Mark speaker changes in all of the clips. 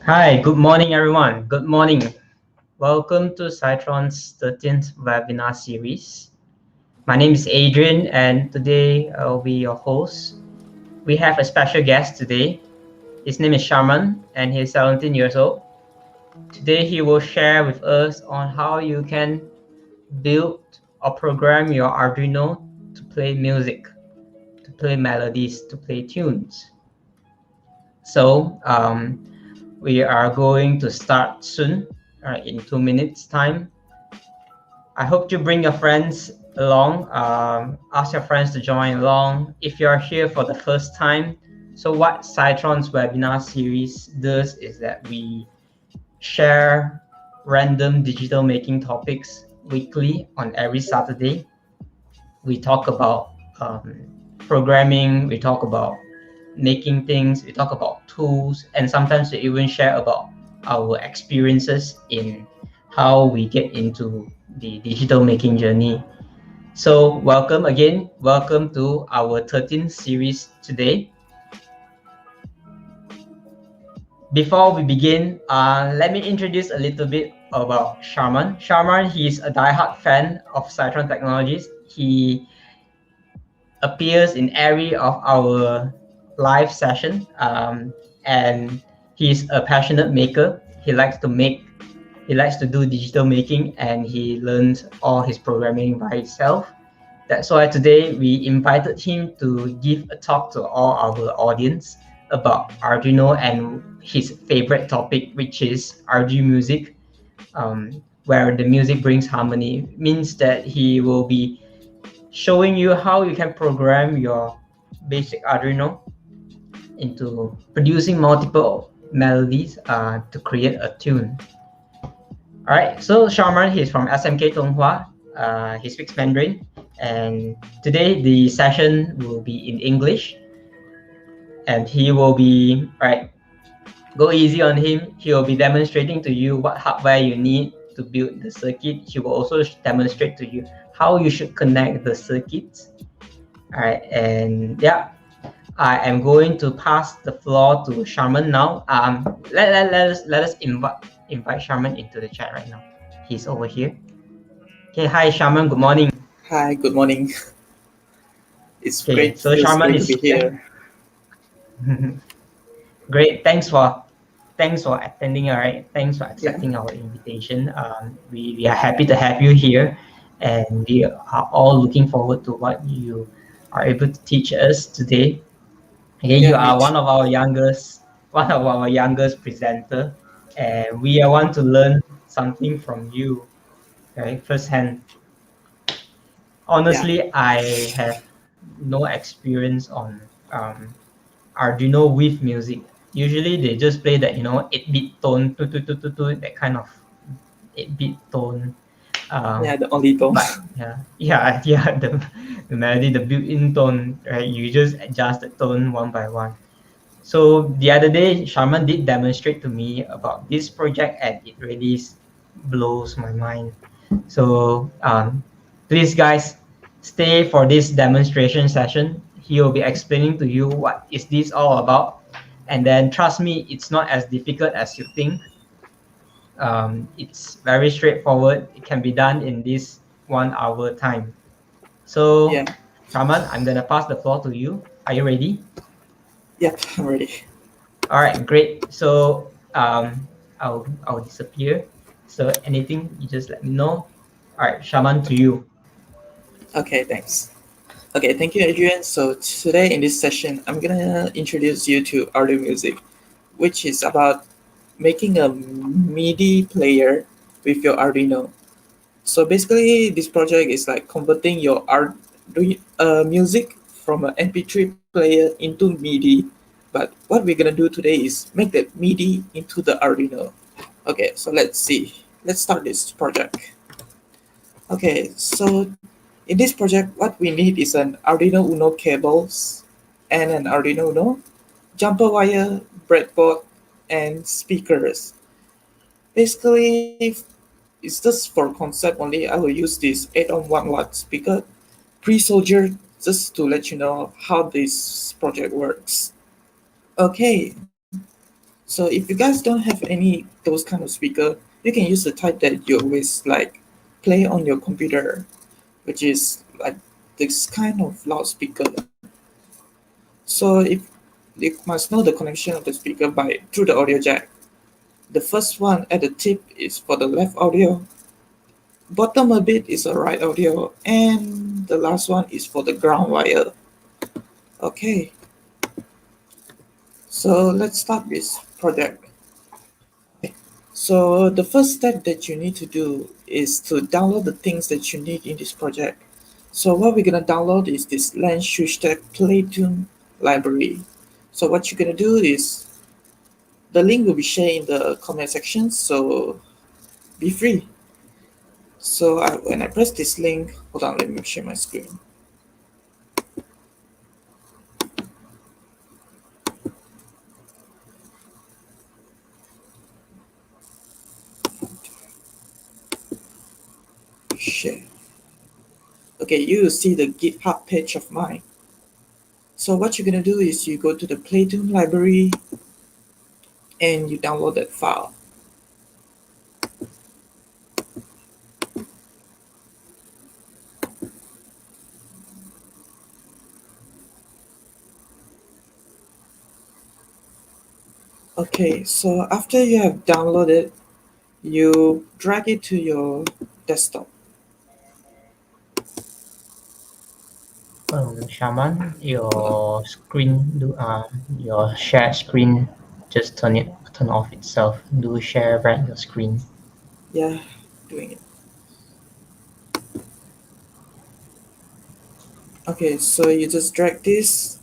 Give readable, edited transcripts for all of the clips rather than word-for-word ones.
Speaker 1: Hi, good morning, everyone. Good morning. Welcome to Citron's 13th webinar series. My name is Adrian, and today I'll be your host. We have a special guest today. His name is Sharman, and he's 17 years old. Today, he will share with us on how you can build or program your Arduino to play music, to play melodies, to play tunes. So, we are going to start soon, in 2 minutes time. I hope you bring your friends along. Ask your friends to join along. If you're here for the first time, so what Citron's webinar series does is that we share random digital making topics weekly on every Saturday. We talk about programming, we talk about making things, we talk about tools, and sometimes we even share about our experiences in how we get into the digital making journey. So welcome again, welcome to our 13th series today. Before we begin, let me introduce a little bit about Sharman. Sharman, he's a diehard fan of Citron Technologies. He appears in every of our live session, and he's a passionate maker. He likes to make, he likes to do digital making, and he learns all his programming by himself. That's why today we invited him to give a talk to all our audience about Arduino and his favorite topic, which is Ardumusic, where the music brings harmony. It means that he will be showing you how you can program your basic Arduino into producing multiple melodies to create a tune. All right, so Sharman, he's from SMK Tonghua. He speaks Mandarin, and today the session will be in English, and he will be, all right, go easy on him. He will be demonstrating to you what hardware you need to build the circuit. He will also demonstrate to you how you should connect the circuits. All right, and yeah, I am going to pass the floor to Sharman now. Let us invite Sharman into the chat right now. He's over here. Okay, hi Sharman. Good morning.
Speaker 2: Hi, good morning. It's
Speaker 1: Okay,
Speaker 2: great,
Speaker 1: so
Speaker 2: feels
Speaker 1: Sharman
Speaker 2: great to
Speaker 1: is
Speaker 2: be
Speaker 1: here.
Speaker 2: here.
Speaker 1: Great. Thanks for attending. All right. Thanks for
Speaker 2: Yeah,
Speaker 1: accepting our invitation. We are happy to have you here, and we are all looking forward to what you are able to teach us today. Okay, you
Speaker 2: yeah, me
Speaker 1: are
Speaker 2: too.
Speaker 1: one of our youngest presenter, and we want to learn something from you, okay, firsthand.
Speaker 2: Yeah,
Speaker 1: Honestly, I have no experience on Arduino with music. Usually, they just play that 8-bit tone, that kind of 8-bit tone.
Speaker 2: yeah,
Speaker 1: Um,
Speaker 2: the only tone.
Speaker 1: but yeah, the melody, the built-in tone, right? You just adjust the tone one by one. So the other day, Sharman did demonstrate to me about this project, and it really blows my mind. So please, guys, stay for this demonstration session. He will be explaining to you what is this all about, and then trust me, it's not as difficult as you think. It's very straightforward. It can be done in this 1 hour time.
Speaker 2: Yeah,
Speaker 1: So, Sharman, I'm gonna pass the floor to you. Are you ready?
Speaker 2: yep, I'm ready.
Speaker 1: All right, great. So I'll disappear. So anything, you just let me know. All right, Shaman, to you.
Speaker 2: Okay, thanks. Okay, thank you, Adrian. So today in this session, I'm gonna introduce you to Ardumusic, which is about making a MIDI player with your Arduino. So basically, this project is like converting your music from an MP3 player into MIDI. But what we're gonna do today is make that MIDI into the Arduino. Okay, so let's see. Let's start this project. Okay, so in this project, what we need is an Arduino Uno cables and an Arduino Uno, jumper wire, breadboard, and speakers. Basically, it's just for concept only. I will use this 8 on 1 watt speaker pre-soldered just to let you know how this project works. Okay, So if you guys don't have any those kind of speaker, you can use the type that you always like play on your computer, which is like this kind of loudspeaker. So if you must know the connection of the speaker by through the audio jack. The first one at the tip is for the left audio, bottom a bit is a right audio, and the last one is for the ground wire. Okay, so let's start this project. So the first step that you need to do is to download the things that you need in this project. So what we're gonna download is this Lens Schuster Playtune library. So what you're gonna do is the link will be shared in the comment section. So be free. So when I press this link, hold on, let me share my screen. Share. Okay, you will see the GitHub page of mine. So what you're gonna do is you go to the Playtune library and you download that file. Okay, so after you have downloaded, you drag it to your desktop.
Speaker 1: Shaman, your screen your share screen just turn off itself. Do share back your screen.
Speaker 2: Yeah, doing it. Okay, so you just drag this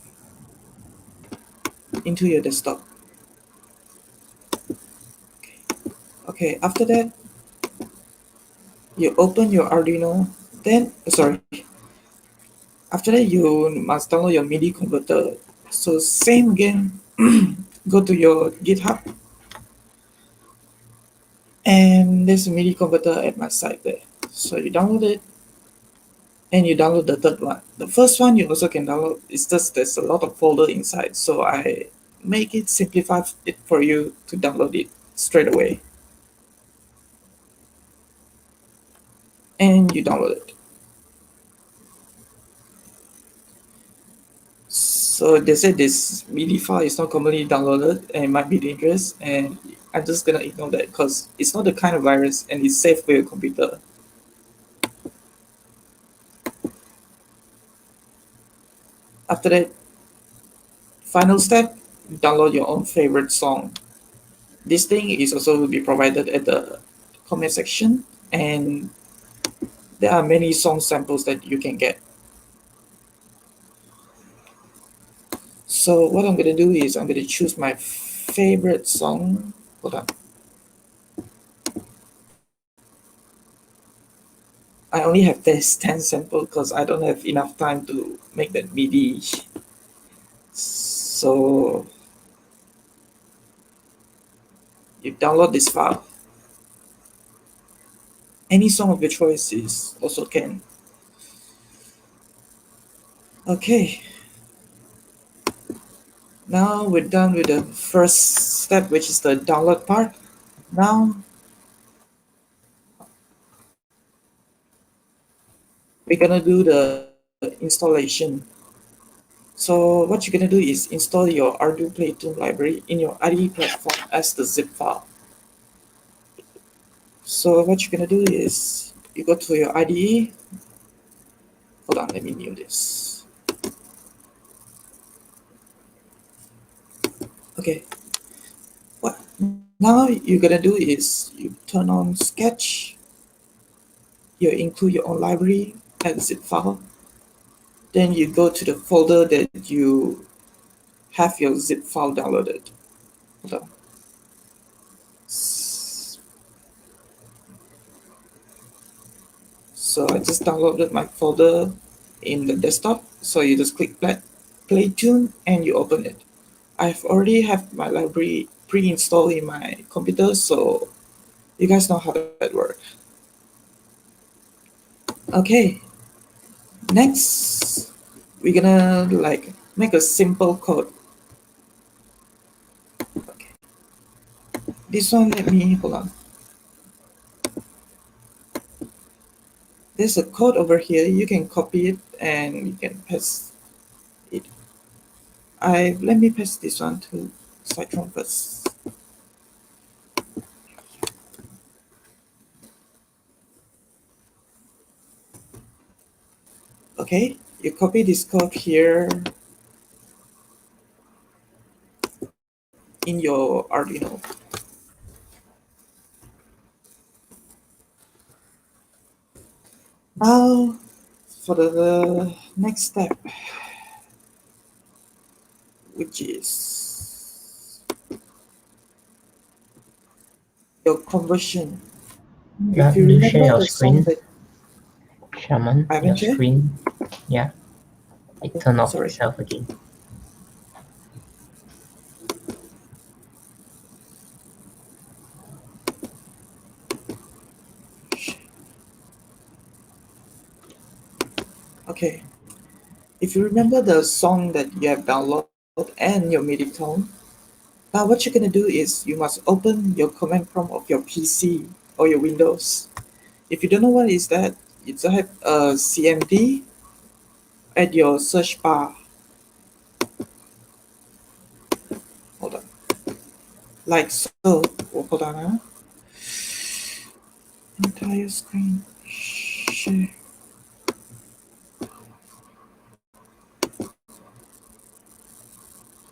Speaker 2: into your desktop. Okay, after that, you open your Arduino. Then, sorry, after that, you must download your Midi converter. So same again, go to your GitHub, and there's a Midi converter at my side there. So you download it, and you download the third one. The first one you also can download. It's just there's a lot of folder inside, so I make it simplify it for you to download it straight away. And you download it. So they said this MIDI file is not commonly downloaded and it might be dangerous, and I'm just gonna ignore that because it's not the kind of virus and it's safe for your computer. After that, final step, download your own favorite song. This thing is also will be provided at the comment section, and there are many song samples that you can get. So what I'm gonna do is I'm gonna choose my favorite song. Hold on. I only have this 10 sample because I don't have enough time to make that MIDI. So you download this file. Any song of your choice is also can. Okay. Now we're done with the first step, which is the download part. Now we're gonna do the installation. So what you're gonna do is install your Arduino Playtune library in your IDE platform as the zip file. So what you're gonna do is you go to your IDE. Hold on, let me mute this. Okay. What now you're gonna do is you turn on Sketch. You include your own library as zip file. Then you go to the folder that you have your zip file downloaded. Hold on. So I just downloaded my folder in the desktop. So you just click play tune and you open it. I've already have my library pre-installed in my computer, so you guys know how that works. Okay, next we're gonna like make a simple code. Okay. This one, let me hold on. There's a code over here. You can copy it and you can paste it. Let me paste this one to Cytron first. Okay, you copy this code here in your Arduino. Now, for the next step, which is your conversion. If you
Speaker 1: Can you share
Speaker 2: remember
Speaker 1: your
Speaker 2: the song
Speaker 1: screen,
Speaker 2: that
Speaker 1: Sharman?
Speaker 2: I
Speaker 1: Your
Speaker 2: haven't shared,
Speaker 1: screen. Yeah, it turned off
Speaker 2: sorry.
Speaker 1: itself again.
Speaker 2: Okay, if you remember the song that you have downloaded and your MIDI tone, now what you're gonna do is you must open your command prompt of your PC or your Windows. If you don't know what is that, you type CMD at your search bar. Hold on, like so. Oh, hold on, entire screen share.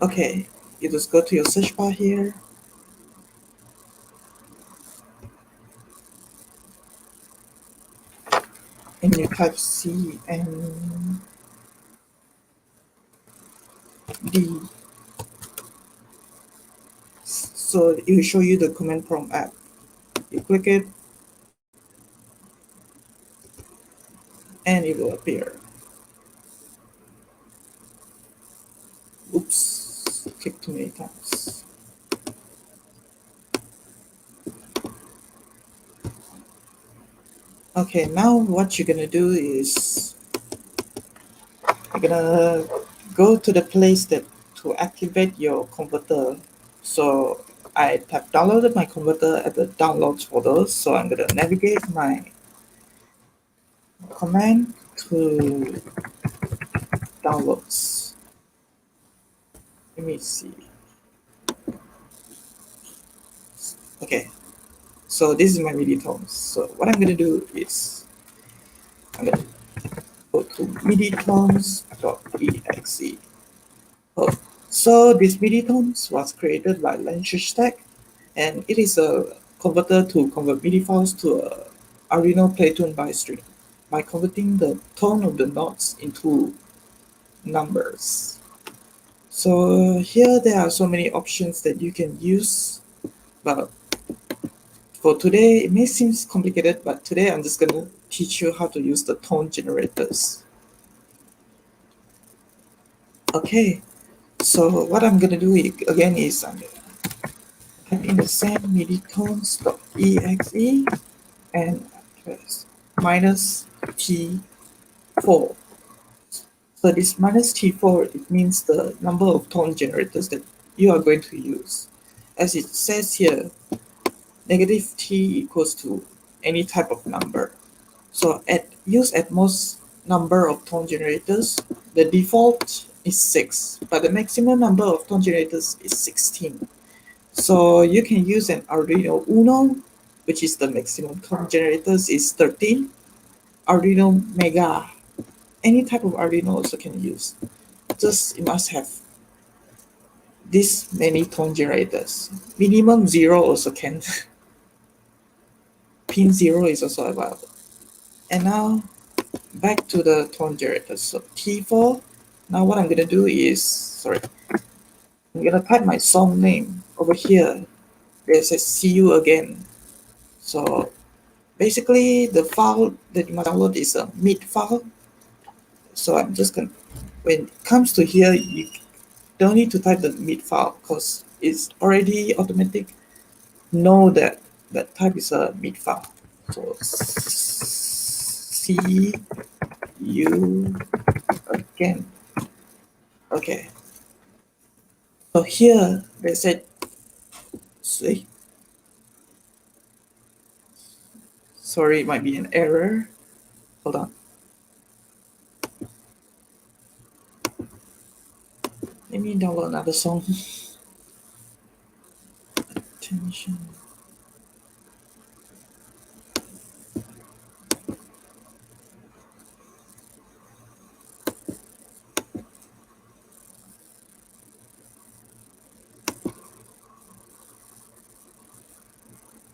Speaker 2: Okay, you just go to your search bar here. And you type CMD. So it will show you the command prompt app. You click it and it will appear. Oops, click too many times. Okay, now what you're gonna do is you're gonna go to the place that to activate your converter. So I have downloaded my converter at the downloads folder. So I'm gonna navigate my command to downloads. Let me see. Okay, so this is my MIDI tones. So what I'm gonna do is I'm gonna go to MIDI tones.exe. Oh, so this MIDI tones was created by Stack, and it is a converter to convert MIDI files to a Arduino play tune by string by converting the tone of the notes into numbers. So here there are so many options that you can use, but for today it may seem complicated, but today I'm just gonna teach you how to use the tone generators. Okay, so what I'm gonna do again is I'm gonna type in the same MIDI tones.exe and press minus T4. So this minus T4, it means the number of tone generators that you are going to use. As it says here, negative T equals to any type of number. So use at most number of tone generators. The default is 6, but the maximum number of tone generators is 16. So you can use an Arduino Uno, which is the maximum tone generators is 13. Arduino Mega, any type of Arduino also can use. Just you must have this many tone generators. Minimum 0 also can. Pin 0 is also available. And now back to the tone generators. So T4. Now what I'm gonna do is, sorry, I'm gonna type my song name over here. It says "See You Again." So basically, the file that you must download is a MID file. So I'm just gonna, when it comes to here, you don't need to type the MID file because it's already automatic. Know that that type is a MID file. So see you again. Okay. So here they said, see, Sorry, it might be an error. Hold on. Let me download another song. Attention.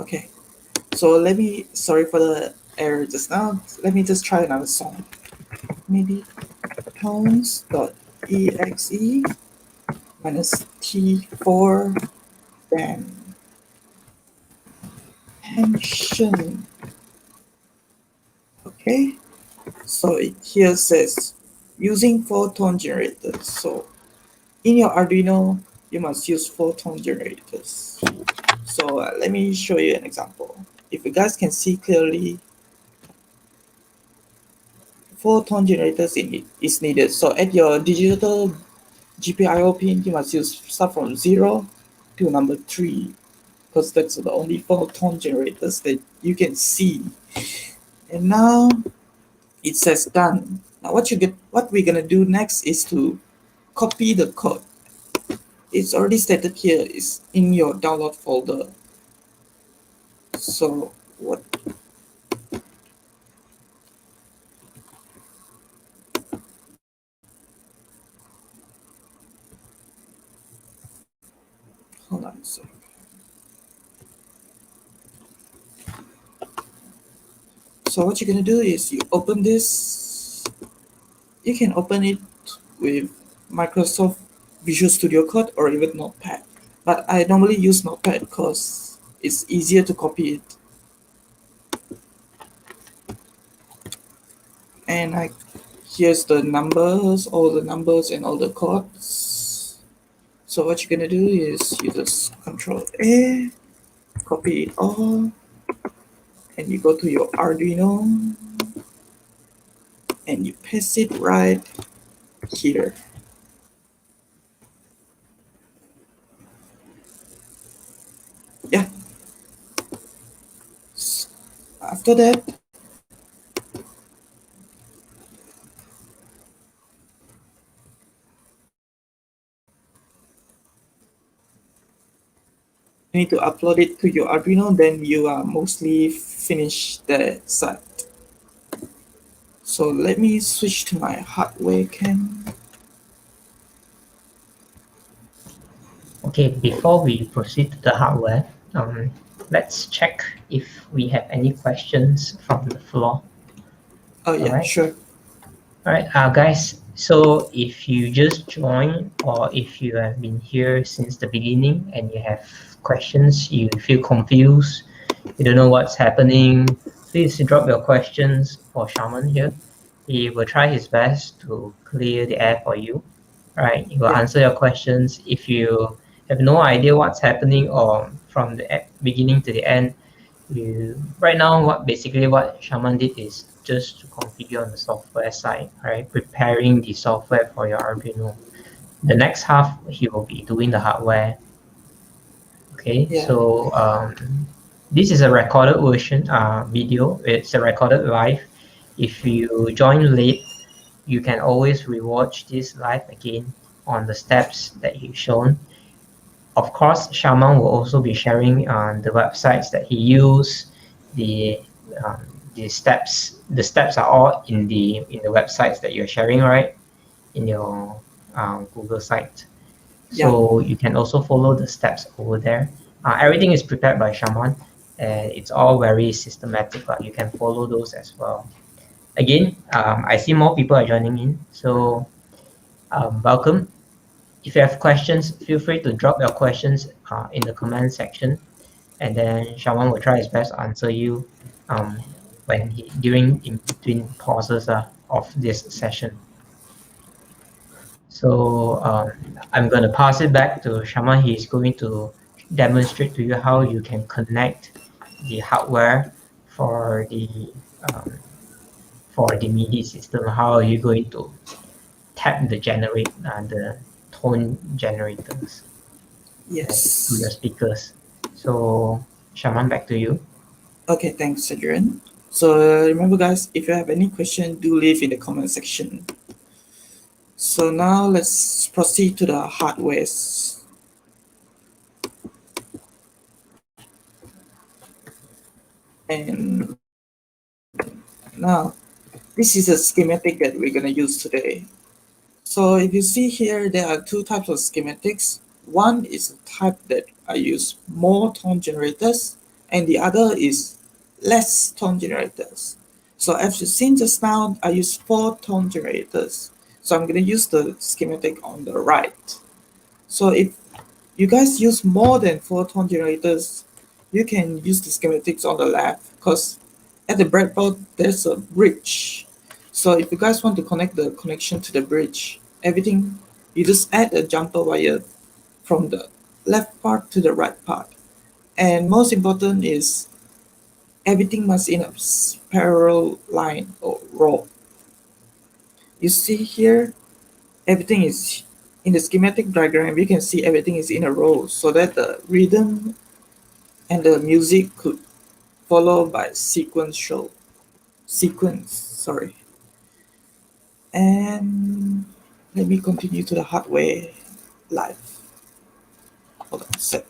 Speaker 2: Okay, so sorry for the error just now. Let me just try another song. Maybe tones.exe minus T4 then tension. Okay, so it here says using 4-tone generators. So in your Arduino, you must use 4-tone generators. So let me show you an example. If you guys can see clearly, 4-tone generators is needed. So at your digital GPIO pin, you must start from 0 to number 3, because that's the only 4-tone generators that you can see. And now it says done. Now what we're gonna do next is to copy the code. It's already stated here, is in your download folder. So what hold on a second. So what you're gonna do is you open this. You can open it with Microsoft Visual Studio Code or even Notepad. But I normally use Notepad because it's easier to copy it. And here's the numbers, all the numbers and all the codes. So what you're gonna do is you just Control A, copy it all, and you go to your Arduino and you paste it right here. Yeah. After that, you need to upload it to your Arduino, then you are mostly finished the site. So let me switch to my hardware cam.
Speaker 1: Okay, before we proceed to the hardware, let's check if we have any questions from the floor.
Speaker 2: Oh yeah,
Speaker 1: Alright.
Speaker 2: sure.
Speaker 1: All right, guys, so if you just joined or if you have been here since the beginning and you have questions, you feel confused, you don't know what's happening, please drop your questions for Sharman here. He will try his best to clear the air for you. All right, he will
Speaker 2: Yeah.
Speaker 1: answer your questions. If you have no idea what's happening or from the beginning to the end, right now what Sharman did is just to configure on the software side, right? Preparing the software for your Arduino. The next half he will be doing the hardware. Okay,
Speaker 2: Yeah.
Speaker 1: so this is a recorded version video. It's a recorded live. If you join late, you can always rewatch this live again on the steps that you've shown. Of course, Sharman will also be sharing the websites that he used, the um, the steps. The steps are all in the websites that you're sharing, right? In your Google site.
Speaker 2: Yeah.
Speaker 1: So you can also follow the steps over there. Everything is prepared by Sharman, and it's all very systematic. You can follow those as well. Again, I see more people are joining in, so welcome. If you have questions, feel free to drop your questions in the comment section, and then Shawan will try his best to answer you during in between pauses of this session. So I'm going to pass it back to Shaman. He's going to demonstrate to you how you can connect the hardware for um, the MIDI system. How are you going to tap the tone generators to your
Speaker 2: Yes.
Speaker 1: speakers. So Shaman, back to you.
Speaker 2: Okay, thanks, Adrian. So remember, guys, if you have any question, do leave in the comment section. So now let's proceed to the hardwares. And now this is a schematic that we're gonna use today. So if you see here, there are two types of schematics. One is a type that I use more tone generators, and the other is less tone generators. So as you've seen just now, I use 4 tone generators. So I'm going to use the schematic on the right. So if you guys use more than 4 tone generators, you can use the schematics on the left because at the breadboard there's a bridge. So if you guys want to connect the connection to the bridge, everything you just add a jumper wire from the left part to the right part. And most important is everything must in a parallel line or row. You see here, everything is in the schematic diagram. You can see everything is in a row so that the rhythm and the music could follow by sequence. Sorry. And let me continue to the hardware live. Hold on a sec.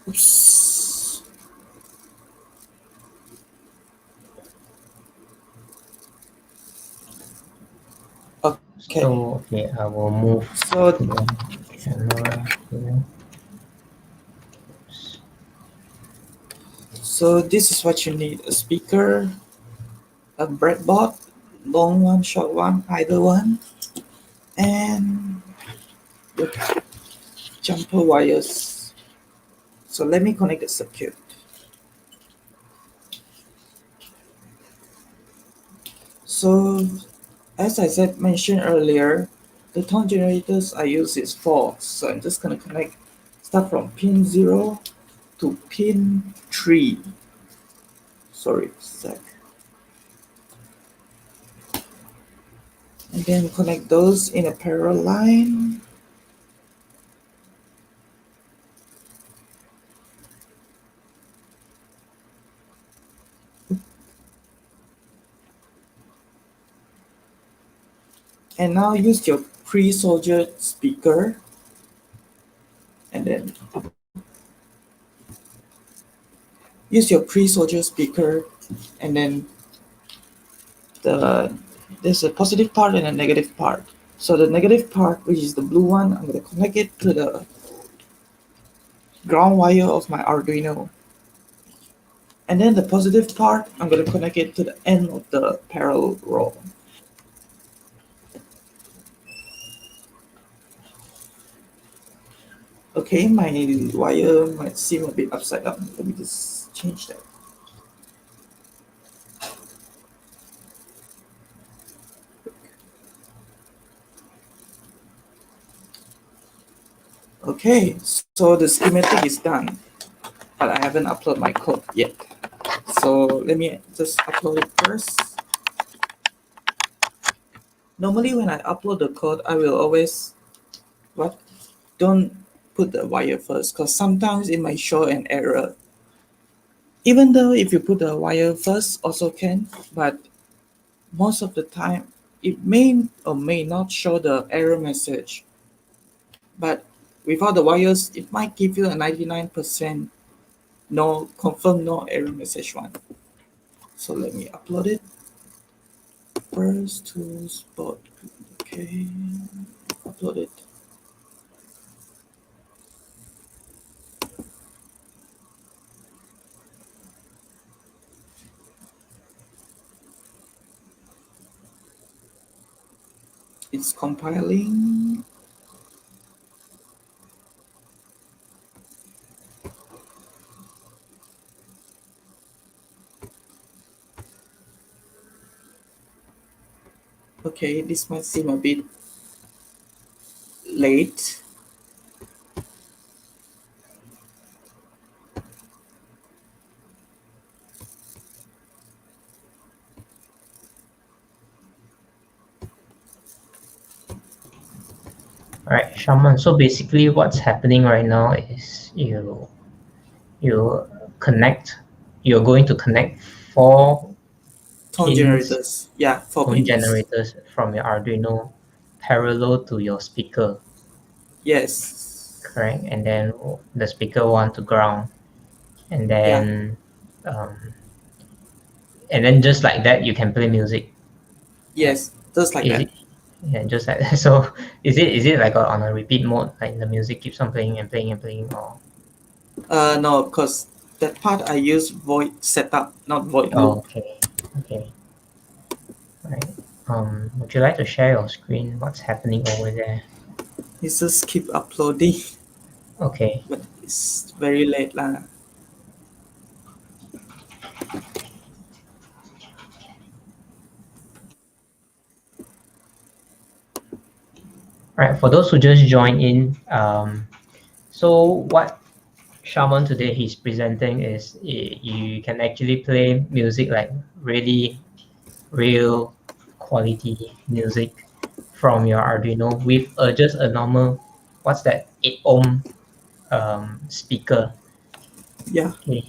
Speaker 2: Oops. Okay.
Speaker 1: So okay, I will move
Speaker 2: So
Speaker 1: to the camera here.
Speaker 2: so this is what you need: a speaker, a breadboard, long one, short one, either one, and the jumper wires. So let me connect the circuit. So as I said mentioned earlier, the tone generators I use is 4. So I'm just gonna connect start from pin 0 to pin 3. Sorry, sec. And then connect those in a parallel line. And now use your pre-soldered speaker and then use your pre-soldered speaker and then the there's a positive part and a negative part. So the negative part, which is the blue one, I'm going to connect it to the ground wire of my Arduino. And then the positive part, I'm going to connect it to the end of the parallel row. Okay, my wire might seem a bit upside down. Let me just change that. Okay, so the schematic is done, but I haven't uploaded my code yet. So let me just upload it first. Normally when I upload the code, I will always don't put the wire first because sometimes it might show an error. Even though if you put the wire first also can, but most of the time it may or may not show the error message. But without the wires, it might give you a 99% no confirm no error message one. So let me upload it first to spot. Okay, upload it. It's compiling. Okay, this might seem a bit late.
Speaker 1: All right, Sharman. So basically, what's happening right now is you connect. You're going to connect four
Speaker 2: Tone
Speaker 1: pins
Speaker 2: generators. Yeah, four
Speaker 1: tone
Speaker 2: pins.
Speaker 1: generators from your Arduino parallel to your speaker,
Speaker 2: Yes.
Speaker 1: correct? And then the speaker one to ground, and
Speaker 2: Yeah.
Speaker 1: um, then just like that, you can play music. Yeah,
Speaker 2: Yes. Just like
Speaker 1: is
Speaker 2: that.
Speaker 1: it? Yeah, just like that. So is it like on a repeat mode, like the music keeps on playing and playing and playing, or
Speaker 2: No, because that part I use void setup, not void
Speaker 1: oh,
Speaker 2: loop.
Speaker 1: okay, right. Would you like to share your screen? What's happening over there?
Speaker 2: It just keep uploading,
Speaker 1: Okay.
Speaker 2: but it's very late lah.
Speaker 1: Right. For those who just joined in, so what Sharman today he's presenting is you can actually play music like really real quality music from your Arduino with just a normal, what's that, 8 ohm speaker.
Speaker 2: Yeah.
Speaker 1: Okay.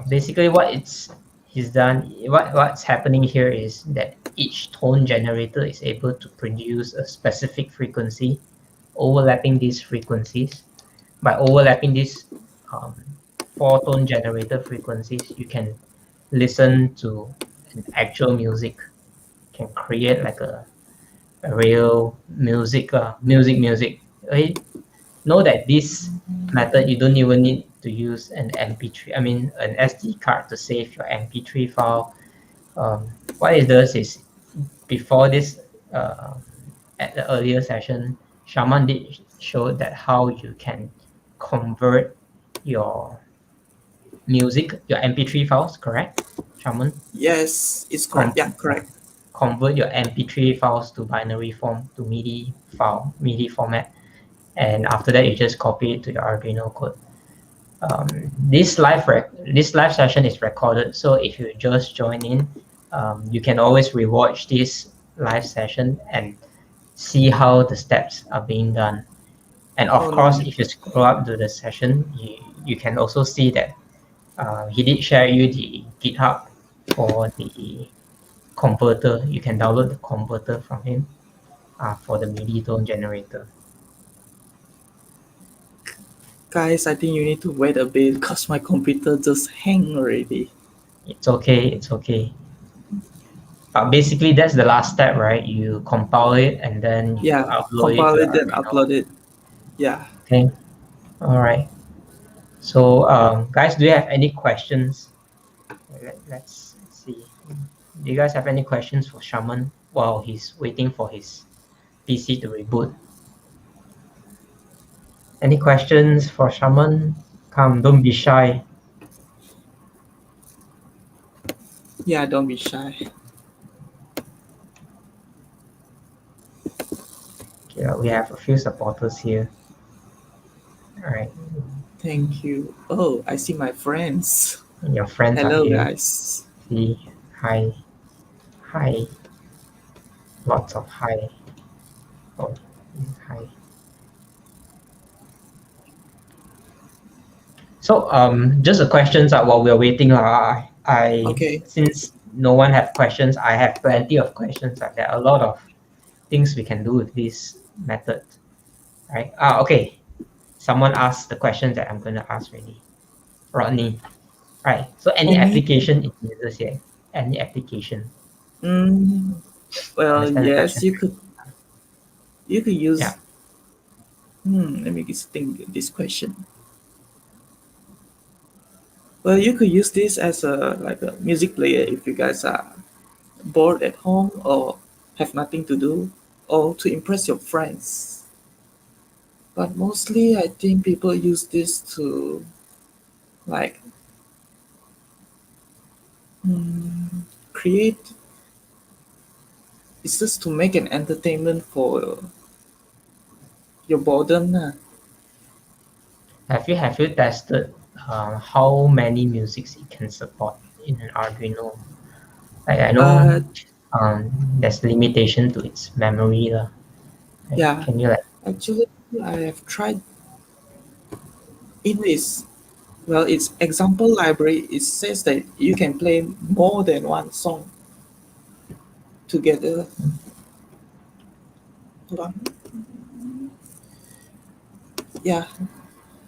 Speaker 1: Basically what he's done, what's happening here is that each tone generator is able to produce a specific frequency, overlapping these frequencies. By overlapping these um, four tone generator frequencies, you can listen to an actual music, can create like a real music, music. Okay? Know that this method, you don't even need to use an MP3, I mean, an SD card to save your MP3 file. What it does is, before this, uh, at the earlier session, Shaman did show that how you can convert your music, your MP3 files, correct, Shaman?
Speaker 2: Yes, it's correct.
Speaker 1: Com-
Speaker 2: Yeah, correct.
Speaker 1: Convert your MP3 files to binary form, to MIDI format, and after that you just copy it to your Arduino code. This live session is recorded, so if you just join in, you can always rewatch this live session and see how the steps are being done. And of
Speaker 2: Oh
Speaker 1: course,
Speaker 2: no.
Speaker 1: if you scroll up to the session, you can also see that he did share you the GitHub for the converter. You can download the converter from him for the MIDI tone generator.
Speaker 2: Guys, I think you need to wait a bit because my computer just hang already.
Speaker 1: It's okay, it's okay. But basically, that's the last step, right? You compile it and then you
Speaker 2: Yeah,
Speaker 1: upload it to
Speaker 2: compile
Speaker 1: the
Speaker 2: it then
Speaker 1: Arduino.
Speaker 2: upload it. Yeah.
Speaker 1: Okay, all right. So, guys, do you have any questions? Let's see. Do you guys have any questions for Shaman while he's waiting for his PC to reboot? Any questions for Shaman? Come, don't be shy.
Speaker 2: Yeah, don't be shy.
Speaker 1: Okay, we have a few supporters here. All right,
Speaker 2: Thank you. Oh, I see my friends.
Speaker 1: and your friends are
Speaker 2: Hello,
Speaker 1: here.
Speaker 2: guys.
Speaker 1: See, hi, hi, lots of hi. Oh, hi. So, just the questions while we're waiting.
Speaker 2: Okay.
Speaker 1: Since no one have questions, I have plenty of questions. Like there are a lot of things we can do with this method, right? Okay. Someone asked the questions that I'm going to ask already. Rodney, right? So, any
Speaker 2: For me,
Speaker 1: application it uses here? Any application?
Speaker 2: mm, well,
Speaker 1: Understand the
Speaker 2: yes,
Speaker 1: question?
Speaker 2: you could
Speaker 1: Yeah.
Speaker 2: use. Let me just think this question. Well, you could use this as a like a music player if you guys are bored at home or have nothing to do, or to impress your friends. But mostly, I think people use this to like create. It's just to make an entertainment for your boredom. Nah.
Speaker 1: Have you tested how many musics it can support in an Arduino? I know
Speaker 2: Uh,
Speaker 1: there's limitation to its memory lah. Right?
Speaker 2: yeah,
Speaker 1: Can you like
Speaker 2: Actually, I have tried in this. Well, its example library. It says that you can play more than one song together. Hold on. Yeah,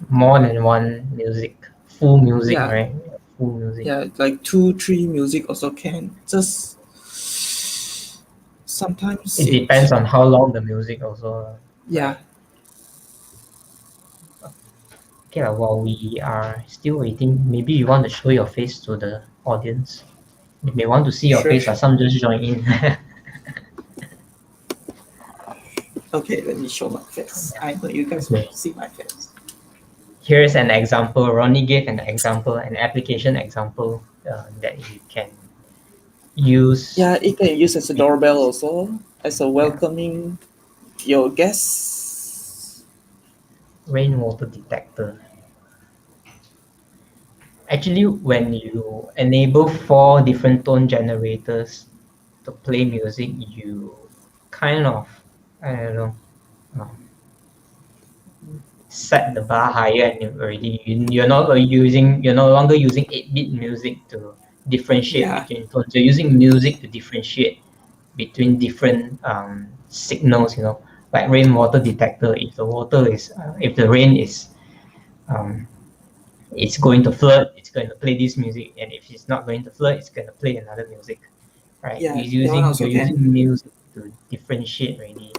Speaker 1: More than one music, full music,
Speaker 2: yeah,
Speaker 1: right? Full music.
Speaker 2: yeah. Like two, three music also can. Just sometimes
Speaker 1: It
Speaker 2: it.
Speaker 1: depends on how long the music also,
Speaker 2: Yeah,
Speaker 1: right? Okay, while we are still waiting, maybe you want to show your face to the audience. They may want to see your
Speaker 2: sure.
Speaker 1: face, or some just join in.
Speaker 2: Okay, let me show my face. I know you guys
Speaker 1: Okay.
Speaker 2: want to see my face.
Speaker 1: Here's an example. Ronnie gave an example, an application example that you can use.
Speaker 2: Yeah, it can use as a doorbell also, as a
Speaker 1: Yeah,
Speaker 2: welcoming your guests.
Speaker 1: rainwater detector. Actually, when you enable 4 different tone generators to play music, you kind of, I don't know, um, set the bar higher, and you're no longer using 8-bit music to differentiate
Speaker 2: Yeah,
Speaker 1: between tones. You're using music to differentiate between different signals. Like rainwater detector. If the rain is it's going to flood, it's going to play this music, and if it's not going to flood, it's going to play another music, right?
Speaker 2: yeah, that one also
Speaker 1: You're
Speaker 2: can.
Speaker 1: using music to differentiate already.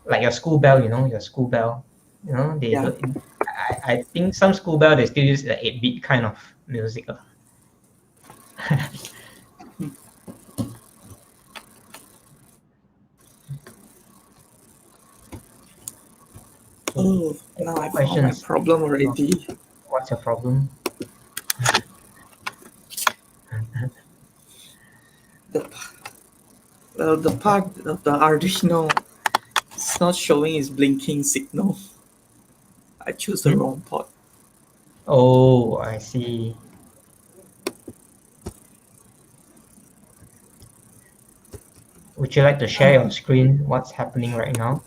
Speaker 1: Like your school bell, your school bell, they
Speaker 2: Yeah.
Speaker 1: don't. I think some school bell they still use the 8-bit kind of music. Okay.
Speaker 2: Oh, now
Speaker 1: Any
Speaker 2: I found my
Speaker 1: questions?
Speaker 2: problem
Speaker 1: Oh,
Speaker 2: already.
Speaker 1: what's your problem?
Speaker 2: The well, the part of the Arduino is not showing its blinking signal. I choose the
Speaker 1: Hmm?
Speaker 2: wrong port.
Speaker 1: Oh, I see. Would you like to share your screen? What's happening right now?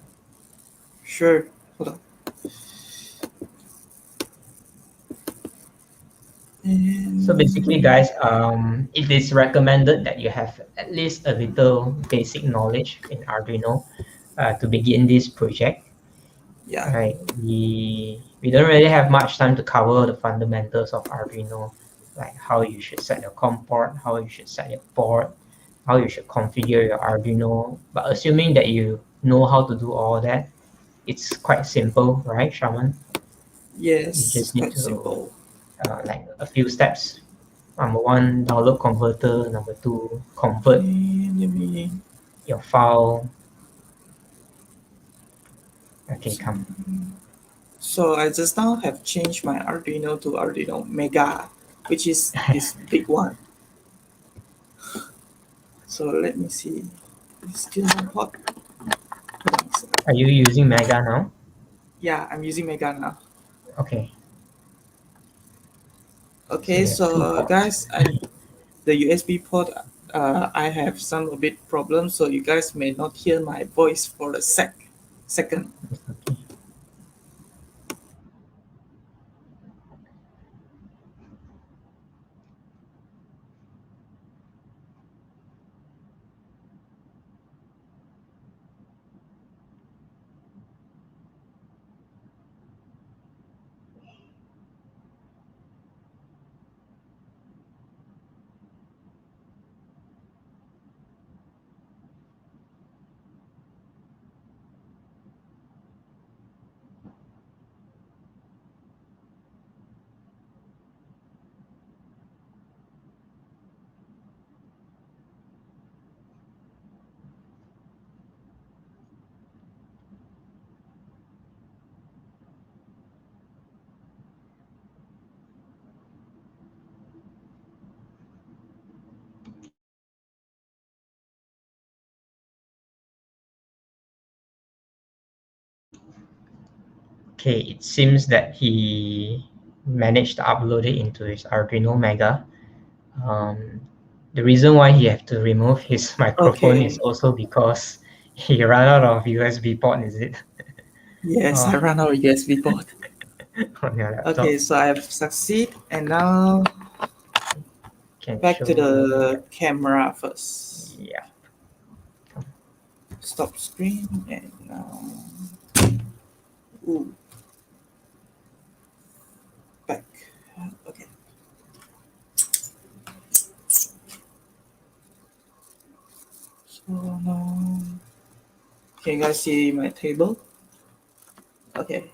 Speaker 2: Sure. Hold on.
Speaker 1: So basically,
Speaker 2: And
Speaker 1: guys, it is recommended that you have at least a little basic knowledge in Arduino to begin this project.
Speaker 2: yeah,
Speaker 1: All right, we don't really have much time to cover the fundamentals of Arduino, like how you should set your COM port, how you should set your port, how you should configure your Arduino. But assuming that you know how to do all that, it's quite simple, right, Sharman? You
Speaker 2: yes, it's
Speaker 1: just need
Speaker 2: quite
Speaker 1: to
Speaker 2: simple.
Speaker 1: like a few steps. Number one, download converter. Number two, convert
Speaker 2: And let me.
Speaker 1: your file. Okay, come.
Speaker 2: So I just now have changed my Arduino to Arduino Mega, which is this big one. So let me see. It's still not hot. Hold on a second.
Speaker 1: Are you using Mega now?
Speaker 2: Yeah, I'm using Mega now.
Speaker 1: Okay, so
Speaker 2: Okay,
Speaker 1: you have two
Speaker 2: so
Speaker 1: ports.
Speaker 2: guys, the USB port. I have some a bit problem, so you guys may not hear my voice for a second.
Speaker 1: Okay. Okay, it seems that he managed to upload it into his Arduino Mega. Um, the reason why he have to remove his microphone is
Speaker 2: Okay,
Speaker 1: also because he ran out of USB port, is it?
Speaker 2: Yes, I
Speaker 1: Oh,
Speaker 2: ran out of USB port.
Speaker 1: on your laptop.
Speaker 2: Okay, so I've succeed, and now
Speaker 1: Can
Speaker 2: back to
Speaker 1: show me.
Speaker 2: the camera first.
Speaker 1: Yeah.
Speaker 2: Stop screen, and now ooh, back. Okay, so now can you guys see my table? Okay,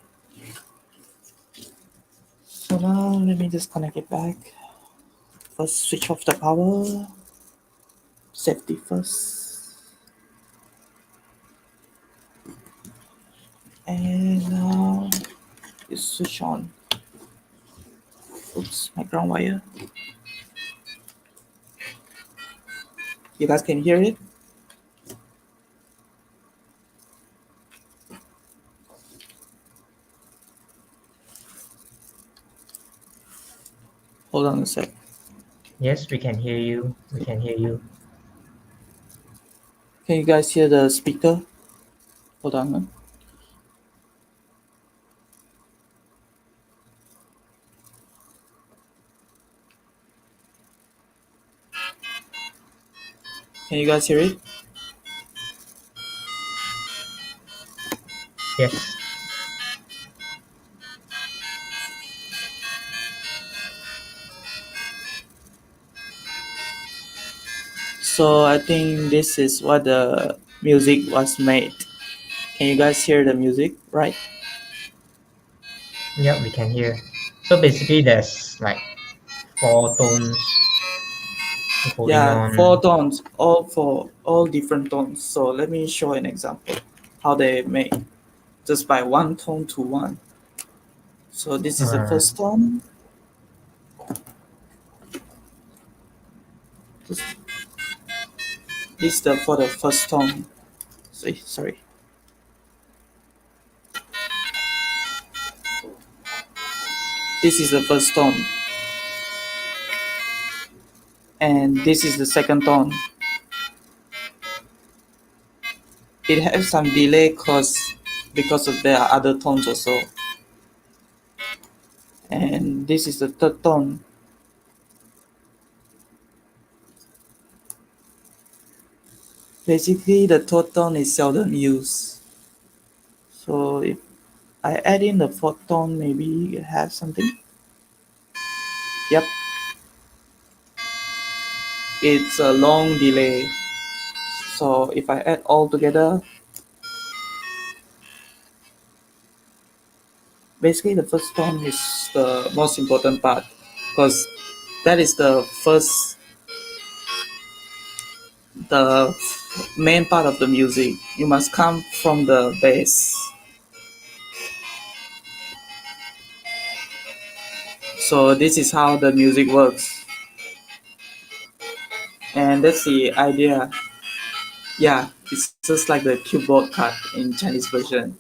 Speaker 2: so now let me just connect it back. First, switch off the power. Safety first, and now you switch on. Oops, my ground wire. You guys can hear it? Hold on a sec.
Speaker 1: Yes, we can hear you. We can hear you.
Speaker 2: Can you guys hear the speaker? Hold on. Can you guys hear it?
Speaker 1: Yes.
Speaker 2: So I think this is what the music was made. Can you guys hear the music, right?
Speaker 1: Yeah, we can hear. So basically, there's like four tones going
Speaker 2: Yeah, four
Speaker 1: on.
Speaker 2: tones, all for all different tones. So let me show an example how they make just by one tone to one. So this is the
Speaker 1: Uh,
Speaker 2: first tone. This, this is the for the first tone. Sorry. This is the first tone, and this is the second tone. It has some delay cause because of there are other tones also. And this is the third tone. Basically, the third tone is seldom used. So if I add in the fourth tone, maybe you have something. Yep, it's a long delay. So if I add all together, basically the first tone is the most important part because that is the main part of the music. You must come from the bass. So this is how the music works, and that's the idea. Yeah, it's just like the keyboard card in Chinese version,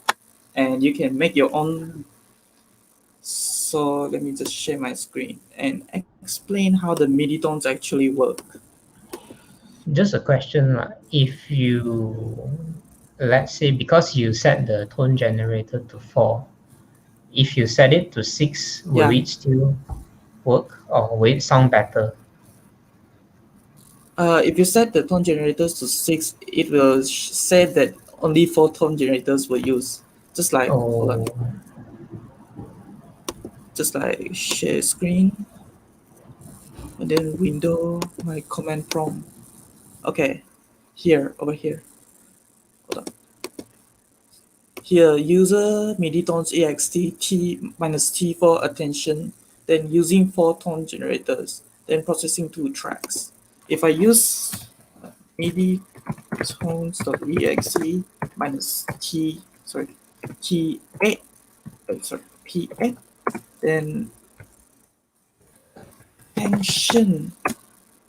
Speaker 2: and you can make your own. So let me just share my screen and explain how the MIDI tones actually work.
Speaker 1: just a question, if you, let's say, because you set the tone generator to 4, if you set it to 6, will
Speaker 2: Yeah,
Speaker 1: it still work or will it sound better?
Speaker 2: if you set the tone generators to 6, it will say that only 4 tone generators were used. Just like, hold on,
Speaker 1: Oh,
Speaker 2: just like share screen and then window, my command prompt. Okay, here, over here. Hold on. Here, user MIDI tones ext t minus t for attention, then using 4 tone generators, then processing 2 tracks. If I use MIDI tones.exe minus t, sorry, t8, sorry, p8, then attention,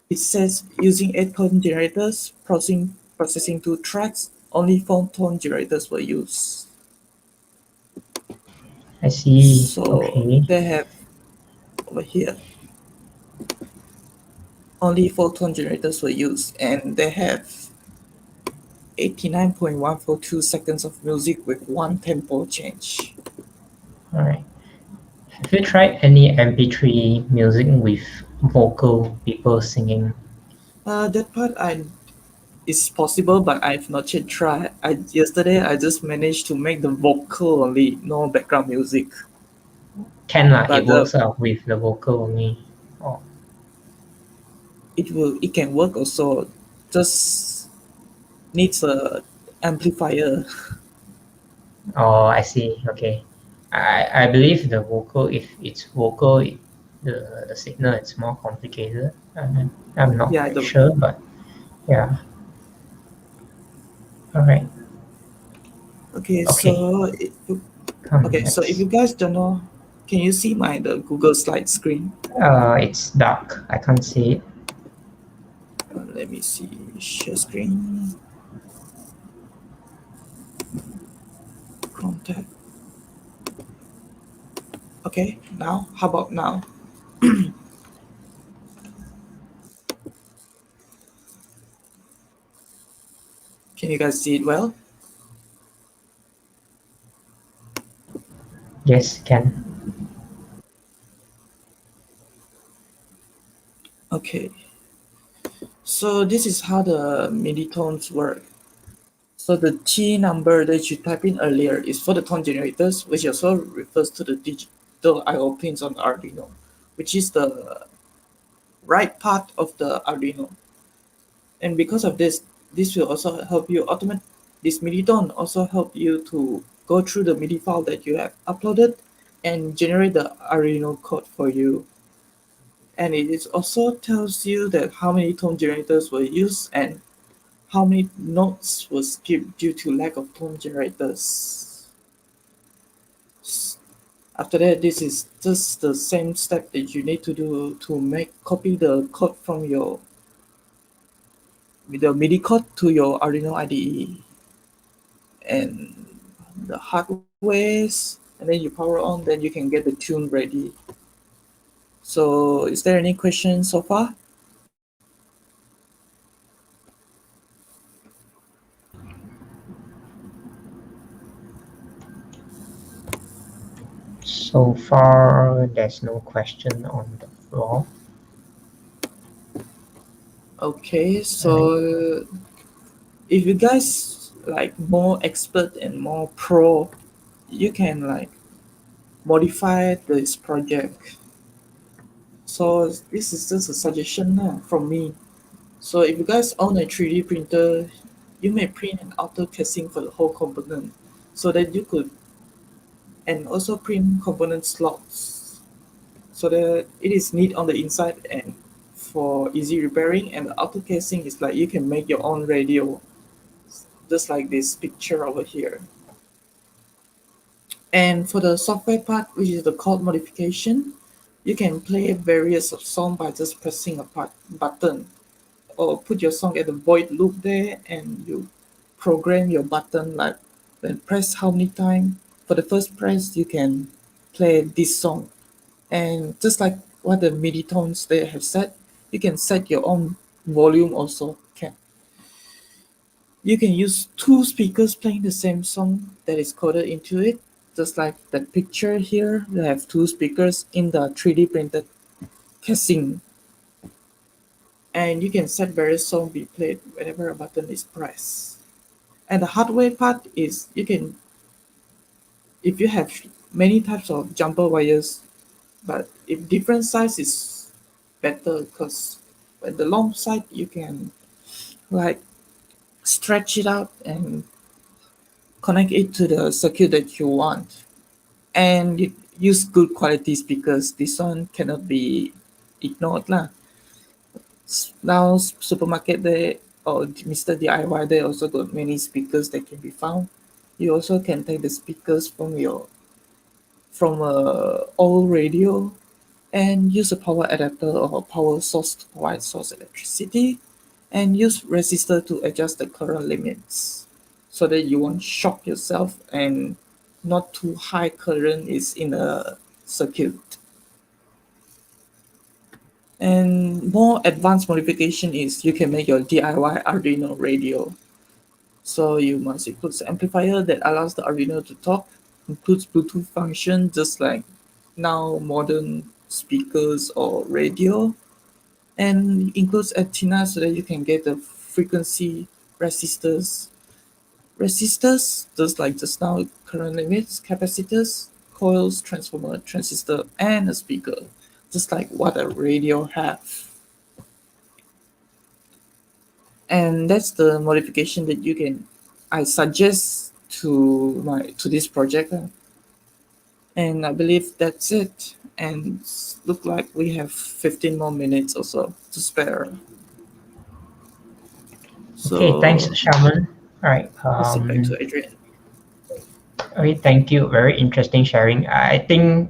Speaker 2: it says using 8 tone generators, processing 2 tracks, only 4 tone generators were used.
Speaker 1: I see.
Speaker 2: So
Speaker 1: Okay.
Speaker 2: they have over here only 4 tone generators were used, and they have 89.142 seconds of music with one tempo change.
Speaker 1: All right. Have you tried any MP3 music with vocal people singing?
Speaker 2: That part I is possible, but I've not yet tried. Yesterday I just managed to make the vocal only, no background music.
Speaker 1: Can lah, it
Speaker 2: But
Speaker 1: works out with the vocal only. Oh,
Speaker 2: it can work also. Just needs a amplifier.
Speaker 1: oh, I see. Okay. I believe the vocal, if it's vocal, the signal is more complicated. I'm not
Speaker 2: Yeah,
Speaker 1: quite
Speaker 2: the
Speaker 1: sure, but yeah. All right.
Speaker 2: okay.
Speaker 1: Okay. Come,
Speaker 2: So if
Speaker 1: let's.
Speaker 2: you guys don't know, can you see the Google slide screen?
Speaker 1: It's dark. I can't see it.
Speaker 2: Let me see. Share screen. Contact. Okay. Now, how about now? Can you guys see it well?
Speaker 1: Yes, can.
Speaker 2: Okay. So this is how the MIDI tones work. So the T number that you type in earlier is for the tone generators, which also refers to the digital I/O pins on Arduino, which is the right part of the Arduino. And because of this, this will also help you automate. This MIDI tone also help you to go through the MIDI file that you have uploaded and generate the Arduino code for you. And it is also tells you that how many tone generators were used and how many notes were skipped due to lack of tone generators. After that, this is just the same step that you need to do to make copy the code from your the MIDI code to your Arduino IDE and the hardwares, and then you power on, then you can get the tune ready. So, is there any questions so far?
Speaker 1: So far, there's no question on the floor.
Speaker 2: Okay,
Speaker 1: All right.
Speaker 2: so if you guys like more expert and more pro, you can like modify this project. So this is just a suggestion from me. So if you guys own a 3D printer, you may print an outer casing for the whole component so that you could, and also print component slots so that it is neat on the inside and for easy repairing. And the outer casing is like you can make your own radio, just like this picture over here. And for the software part, which is the chord modification, you can play various of song by just pressing a button or put your song at the void loop there and you program your button like when press how many times. For the first press, you can play this song. And just like what the MIDI tones they have set, you can set your own volume also. You can use two speakers playing the same song that is coded into it, just like that picture here. They have two speakers in the 3D printed casing, and you can set various songs be played whenever a button is pressed. And the hardware part is you can, if you have many types of jumper wires, but if different size is better because when the long side you can like stretch it out and connect it to the circuit that you want. And use good quality speakers. This one cannot be ignored lah. Now supermarket there or Mr. DIY they also got many speakers that can be found. You also can take the speakers from a old radio and use a power adapter or a power source to provide source electricity and use resistor to adjust the current limits so that you won't shock yourself and not too high current is in a circuit. And more advanced modification is you can make your DIY Arduino radio. So you must include the amplifier that allows the Arduino to talk, includes Bluetooth function just like now modern speakers or radio, and includes antenna so that you can get the frequency resistors. Resistors, just like just now, current limits, capacitors, coils, transformer, transistor, and a speaker, just like what a radio have. And that's the modification that you can I suggest to this project. And I believe that's it. And look like we have 15 more minutes or so to spare.
Speaker 1: Okay, thanks,
Speaker 2: So
Speaker 1: Sharman. All right.
Speaker 2: let's sit back to Adrian.
Speaker 1: Okay, thank you. Very interesting sharing. I think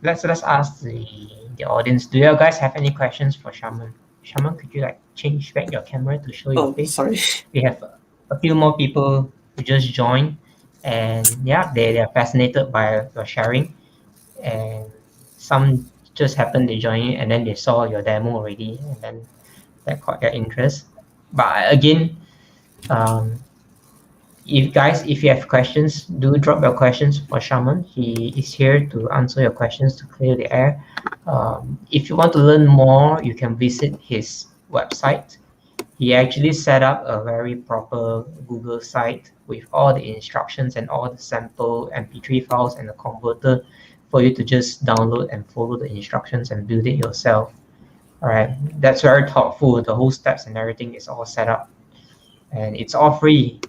Speaker 1: let's ask the audience. Do you guys have any questions for Shaman? Shaman, could you like change back your camera to show your
Speaker 2: Oh,
Speaker 1: face?
Speaker 2: sorry.
Speaker 1: We have a few more people who just joined, and yeah, they're fascinated by your sharing, and some just happened they joined and then they saw your demo already, and then that caught their interest. But again, um, if you have questions, do drop your questions for Shaman. He is here to answer your questions to clear the air. If you want to learn more, you can visit his website. He actually set up a very proper Google site with all the instructions and all the sample MP3 files and the converter for you to just download and follow the instructions and build it yourself. All right, that's very thoughtful. The whole steps and everything is all set up, and it's all free.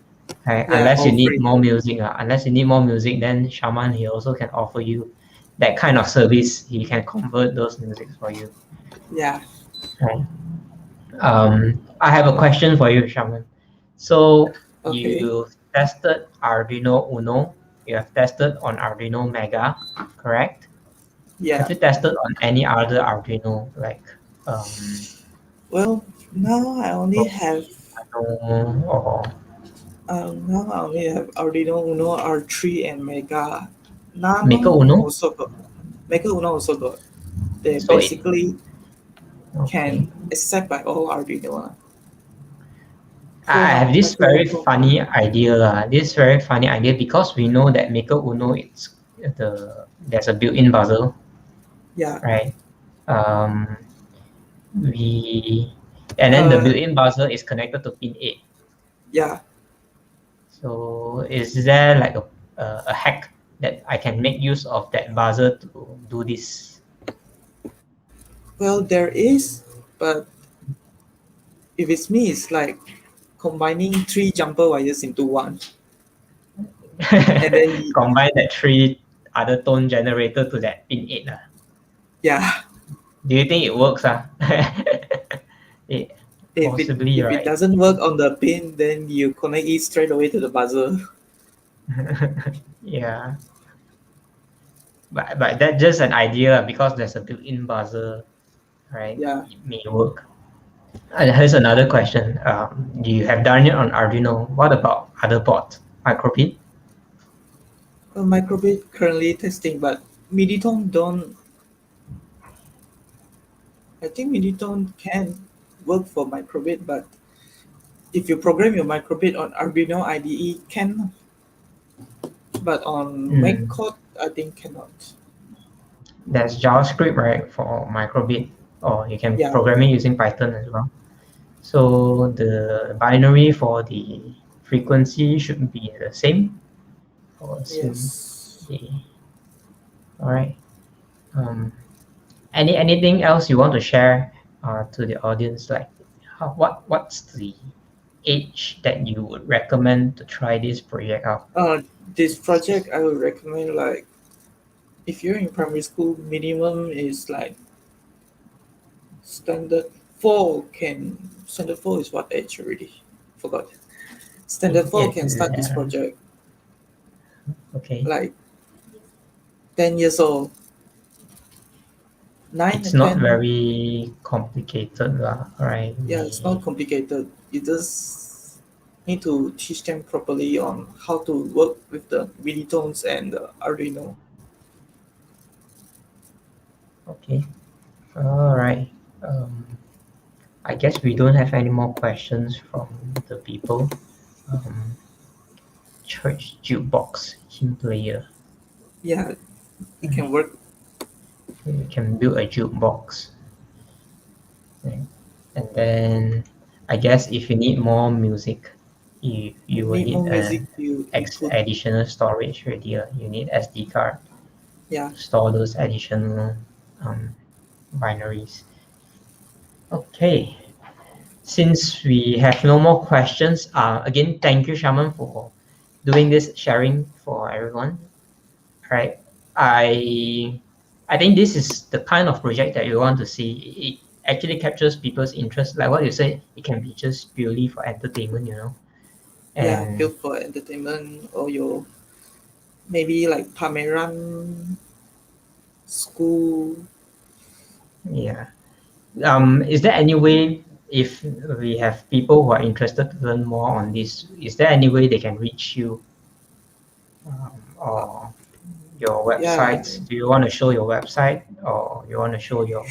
Speaker 1: Right?
Speaker 2: Yeah,
Speaker 1: Unless you
Speaker 2: all
Speaker 1: need
Speaker 2: free.
Speaker 1: more music, unless you need more music, then Shaman he also can offer you that kind of service. He can convert those music for you.
Speaker 2: Yeah.
Speaker 1: Right? I have a question for you, Shaman. So
Speaker 2: Okay.
Speaker 1: you tested Arduino Uno. You have tested on Arduino Mega, correct? Have
Speaker 2: Yeah.
Speaker 1: you tested on any other Arduino like um,
Speaker 2: Well, now I only have
Speaker 1: Arduino or
Speaker 2: Arduino Uno R3 and Mega
Speaker 1: Maker
Speaker 2: Nano
Speaker 1: Uno?
Speaker 2: also got. Mega Uno also got. They
Speaker 1: So it
Speaker 2: basically
Speaker 1: okay.
Speaker 2: can accept by all Arduino.
Speaker 1: I
Speaker 2: For
Speaker 1: have this very
Speaker 2: micro,
Speaker 1: funny idea this very funny idea because we know that Maker Uno it's there's a built-in buzzer,
Speaker 2: yeah,
Speaker 1: right? Um, we and then the
Speaker 2: uh,
Speaker 1: built-in buzzer is connected to pin 8.
Speaker 2: yeah.
Speaker 1: So is there like a hack that I can make use of that buzzer to do this?
Speaker 2: Well, there is, but if it's me, it's like combining three jumper wires into one, and then
Speaker 1: Combine that three other tone generator to that pin 8.
Speaker 2: yeah,
Speaker 1: Do you think it works? It, possibly,
Speaker 2: if it
Speaker 1: right?
Speaker 2: doesn't work on the pin, then you connect it straight away to the buzzer.
Speaker 1: Yeah, but that's just an idea because there's a built-in buzzer, right?
Speaker 2: Yeah,
Speaker 1: It may work. And here's another question. You have done it on Arduino. What about other boards? Microbit?
Speaker 2: microbit currently testing, but Miditone don't. I think Miditone can work for microbit, but if you program your microbit on Arduino IDE, can, but on
Speaker 1: Hmm.
Speaker 2: MacCode, I think cannot.
Speaker 1: There's JavaScript, right, for microbit, or you can
Speaker 2: Yeah.
Speaker 1: program it using Python as well. So the binary for the frequency should be the same, or assume.
Speaker 2: Yes.
Speaker 1: Yeah. All right. Um, anything else you want to share to the audience? Like, what's the age that you would recommend to try this project out?
Speaker 2: This project I would recommend, like if you're in primary school, minimum is like standard standard four is what age already? Forgot. Standard four can start this project
Speaker 1: Okay.
Speaker 2: like 10 years old. 9
Speaker 1: It's
Speaker 2: and
Speaker 1: not
Speaker 2: 10,
Speaker 1: very complicated, right?
Speaker 2: yeah, it's not complicated. You just need to teach them properly on how to work with the MIDI tones and the Arduino.
Speaker 1: Okay. All right. I guess we don't have any more questions from the people. church jukebox hymn player.
Speaker 2: Yeah, it can work.
Speaker 1: You can build a jukebox. Right? And then I guess if you need more music, you will
Speaker 2: Need
Speaker 1: need
Speaker 2: more music,
Speaker 1: an
Speaker 2: you put,
Speaker 1: additional storage already. You need SD card
Speaker 2: yeah,
Speaker 1: to store those additional um, binaries. Okay, since we have no more questions, again, thank you, Sharman, for doing this sharing for everyone. Right, I I think this is the kind of project that you want to see. It actually captures people's interest. Like what you said, it can be just purely for entertainment, you know.
Speaker 2: yeah,
Speaker 1: And
Speaker 2: built for entertainment or your maybe like Pameran school.
Speaker 1: yeah, is there any way if we have people who are interested to learn more on this? Is there any way they can reach you
Speaker 2: Uh,
Speaker 1: or your
Speaker 2: yeah,
Speaker 1: websites? Do you want to show your website or you want to show your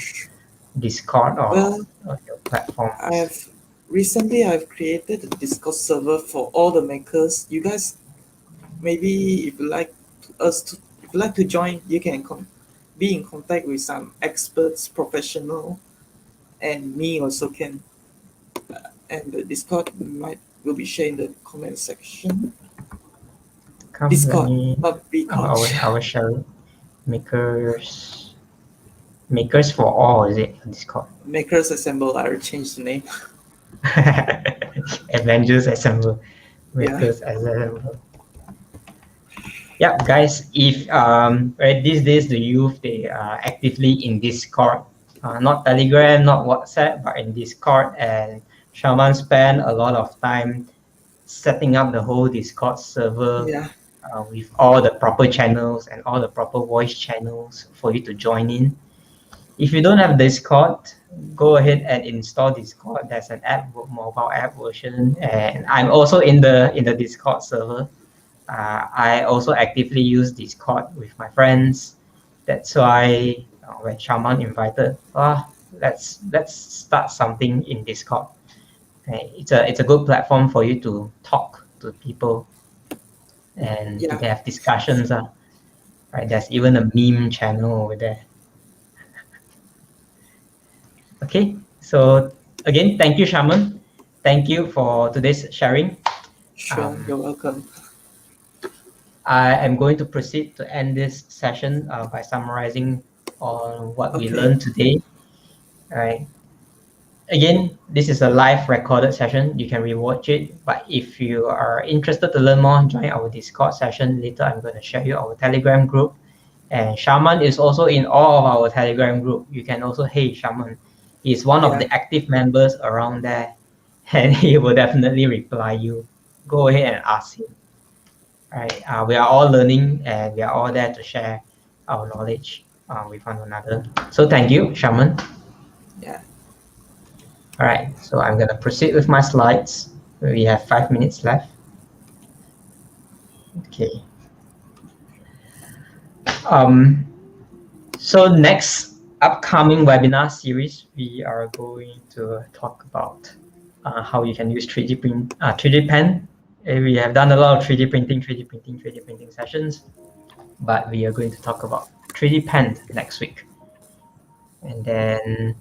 Speaker 1: Discord
Speaker 2: well,
Speaker 1: or your platforms?
Speaker 2: I've I've created a Discord server for all the makers. You guys, maybe if you like if you like to join, you can be in contact with some experts, professional, and me also can. And the Discord will be shared in the comment section.
Speaker 1: Come, let
Speaker 2: Discord,
Speaker 1: me.
Speaker 2: not Discord.
Speaker 1: I will share it. Makers Makers for all, is it? Discord.
Speaker 2: Makers Assemble. I will change the name.
Speaker 1: Avengers Assemble.
Speaker 2: Yeah,
Speaker 1: Makers Assemble. Yeah, guys, if right these days the youth they are actively in Discord, not Telegram, not WhatsApp, but in Discord, and Shaman spent a lot of time setting up the whole Discord server
Speaker 2: yeah,
Speaker 1: with all the proper channels and all the proper voice channels for you to join in. If you don't have Discord, go ahead and install Discord. There's an mobile app version, and I'm also in the Discord server. I also actively use Discord with my friends. That's why when Shaman invited, let's start something in Discord. It's a good platform for you to talk to people and to
Speaker 2: yeah.
Speaker 1: have discussions. Right, there's even a meme channel over there. Okay, so again, thank you, Shaman. Thank you for today's sharing.
Speaker 2: Sure,
Speaker 1: Um,
Speaker 2: you're welcome.
Speaker 1: I am going to proceed to end this session by summarizing on what we
Speaker 2: Okay,
Speaker 1: learned today. All right. Again, this is a live recorded session. You can rewatch it. But if you are interested to learn more, join our Discord session. Later, I'm going to share you our Telegram group. And Sharman is also in all of our Telegram group. You can also, hey, Sharman. He's one of
Speaker 2: yeah,
Speaker 1: the active members around there. And he will definitely reply you. Go ahead and ask him. All right. We are all learning and we are all there to share our knowledge with one another. So thank you, Sharman.
Speaker 2: yeah,
Speaker 1: All right, so I'm gonna proceed with my slides. We have 5 minutes left. Okay. Um, so next upcoming webinar series, we are going to talk about how you can use 3D pen. We have done a lot of 3D printing sessions, but we are going to talk about 3D pen next week. And then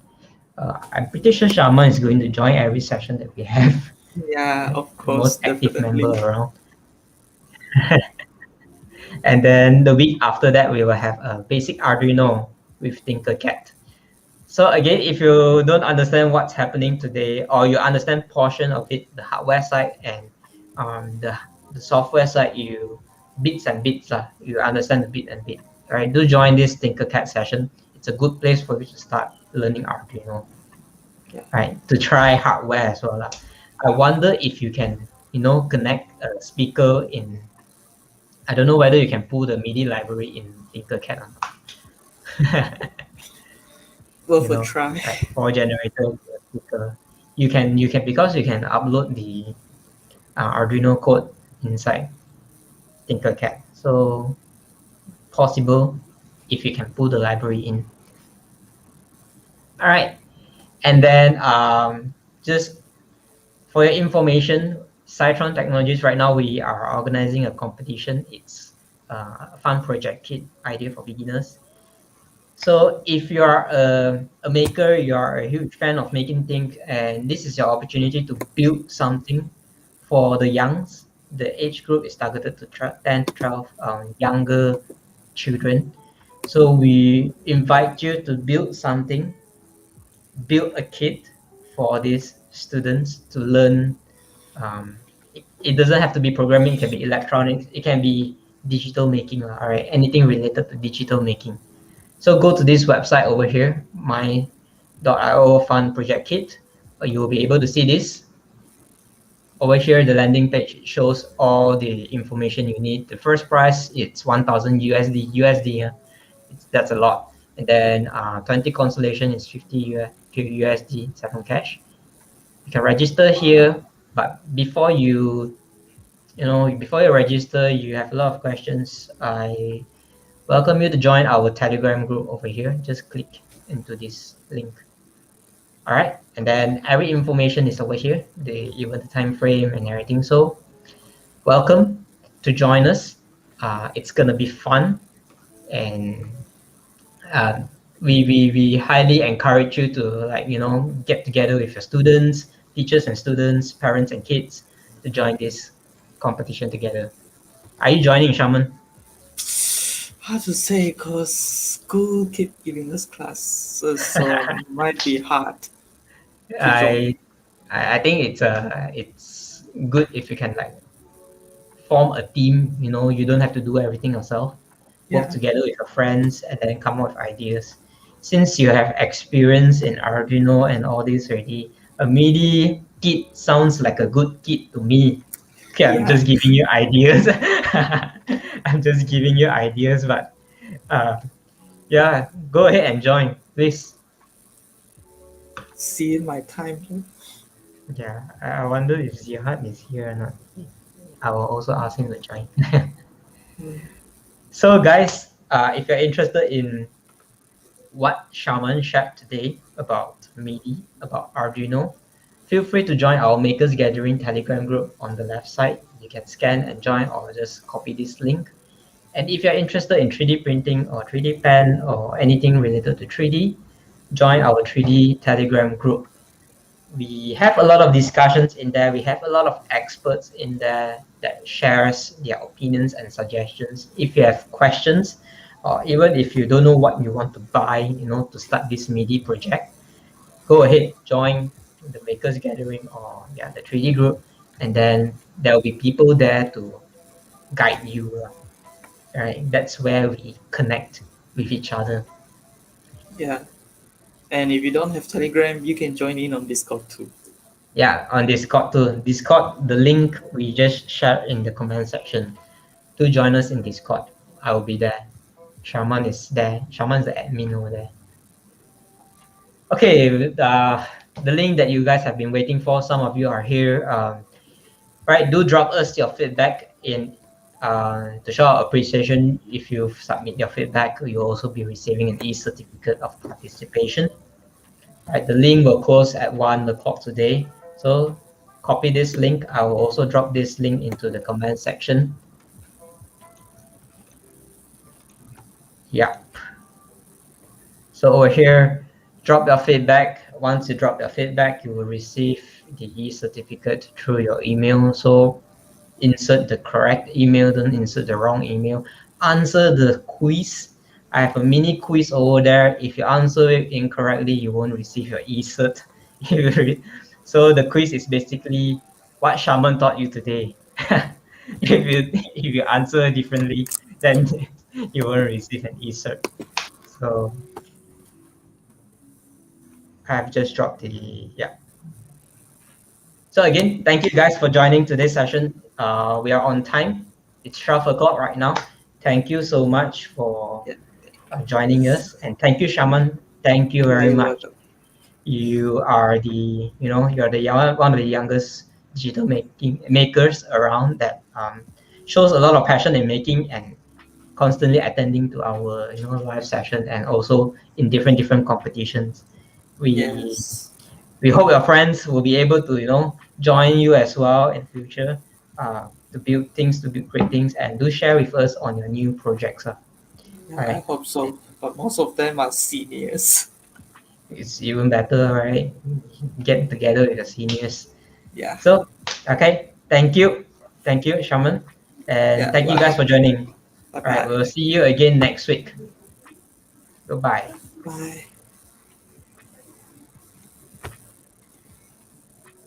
Speaker 1: I'm pretty sure Sharma is going to join every session that we have.
Speaker 2: yeah, of
Speaker 1: The
Speaker 2: course,
Speaker 1: most active member
Speaker 2: definitely.
Speaker 1: around. And then the week after that, we will have a basic Arduino with Tinkercad. So again, if you don't understand what's happening today, or you understand portion of it, the hardware side and the software side, you bits and bits, you understand the bit and bit. Right? Do join this Tinkercad session. It's a good place for you to start learning Arduino.
Speaker 2: Yeah,
Speaker 1: Right? To try hardware as well. I wonder if you can, connect a speaker in. I don't know whether you can pull the Midi library in Tinkercad or not.
Speaker 2: worth a try.
Speaker 1: Right, for generator speaker. You can because you can upload the Arduino code inside Tinkercad. So possible if you can pull the library in. All right, and then just for your information, Cytron Technologies, right now we are organizing a competition. It's a fun project kit idea for beginners. So if you are a maker, you are a huge fan of making things, and this is your opportunity to build something for the youngs. The age group is targeted to 10 to 12 younger children. So we invite you to build something, build a kit for these students to learn. It doesn't have to be programming, it can be electronics, it can be digital making, all right? Anything related to digital making. So go to this website over here, my.io fun project kit. You will be able to see this. Over here, the landing page shows all the information you need. The first price, it's 1,000 USD. That's a lot. And then 20 consolation is 50 USD, 7 cash. You can register here, but before you register, you have a lot of questions. I welcome you to join our Telegram group over here. Just click into this link. All right, and then every information is over here, even the time frame and everything. So welcome to join us. It's gonna be fun, and uh, we highly encourage you to get together with your students, teachers and students, parents and kids to join this competition together. Are you joining, Sharman?
Speaker 2: Hard to say because school keep giving us classes, so might be hard to join.
Speaker 1: I I think it's good if you can form a team. You don't have to do everything yourself. Work
Speaker 2: Yeah,
Speaker 1: together with your friends and then come up with ideas. Since you have experience in Arduino and all this already, a MIDI kit sounds like a good kit to me. Okay, I'm
Speaker 2: yeah.
Speaker 1: just giving you ideas. I'm just giving you ideas, but uh, yeah, go ahead and join, please.
Speaker 2: See in my time.
Speaker 1: Yeah, I wonder if Ziad is here or not. I will also ask him to join.
Speaker 2: Mm,
Speaker 1: So, guys, if you're interested in what Sharman shared today about MIDI, about Arduino, feel free to join our Makers Gathering Telegram group on the left side. You can scan and join or just copy this link. And if you're interested in 3D printing or 3D pen or anything related to 3D, join our 3D Telegram group. We have a lot of discussions in there. We have a lot of experts in there that shares their opinions and suggestions. If you have questions, or even if you don't know what you want to buy, to start this MIDI project, go ahead, join the Makers Gathering or the 3D group, and then there will be people there to guide you. Right? That's where we connect with each other.
Speaker 2: yeah. And if you don't have Telegram, you can join in on Discord too.
Speaker 1: Yeah, on Discord too. Discord, the link we just shared in the comment section. To join us in Discord. I will be there. Sharman is there. Sharman's the admin over there. Okay, the link that you guys have been waiting for. Some of you are here. Right, do drop us your feedback in to show our appreciation. If you submit your feedback, you'll also be receiving an e-certificate of participation. Right, the link will close at 1 o'clock today. So copy this link. I will also drop this link into the comment section. Yeah. So over here, drop your feedback. Once you drop your feedback, you will receive the e-certificate through your email. So insert the correct email, don't insert the wrong email. Answer the quiz. I have a mini quiz over there. If you answer it incorrectly, you won't receive your e-cert. So the quiz is basically what Sharman taught you today. If you answer differently, then you won't receive an e-cert. So I've just dropped the, yeah. So again, thank you guys for joining today's session. We are on time. It's 12 o'clock right now. Thank you so much for
Speaker 2: Yeah.
Speaker 1: joining us. And thank you, Shaman. Thank you
Speaker 2: Yeah,
Speaker 1: very
Speaker 2: you're
Speaker 1: much.
Speaker 2: welcome.
Speaker 1: You are one of the youngest digital makers around that shows a lot of passion in making and constantly attending to our live session and also in different competitions. We
Speaker 2: Yes.
Speaker 1: we hope your friends will be able to join you as well in future to build things, to build great things, and do share with us on your new projects. All
Speaker 2: Yeah, I
Speaker 1: right,
Speaker 2: hope so. But most of them are seniors.
Speaker 1: it's even better, right? Get together with the seniors.
Speaker 2: Yeah.
Speaker 1: So, okay, thank you, Shaman, and
Speaker 2: Yeah.
Speaker 1: thank you guys
Speaker 2: Bye.
Speaker 1: for joining.
Speaker 2: Bye
Speaker 1: All right,
Speaker 2: bye.
Speaker 1: we'll see you again next week. Goodbye.
Speaker 2: Bye.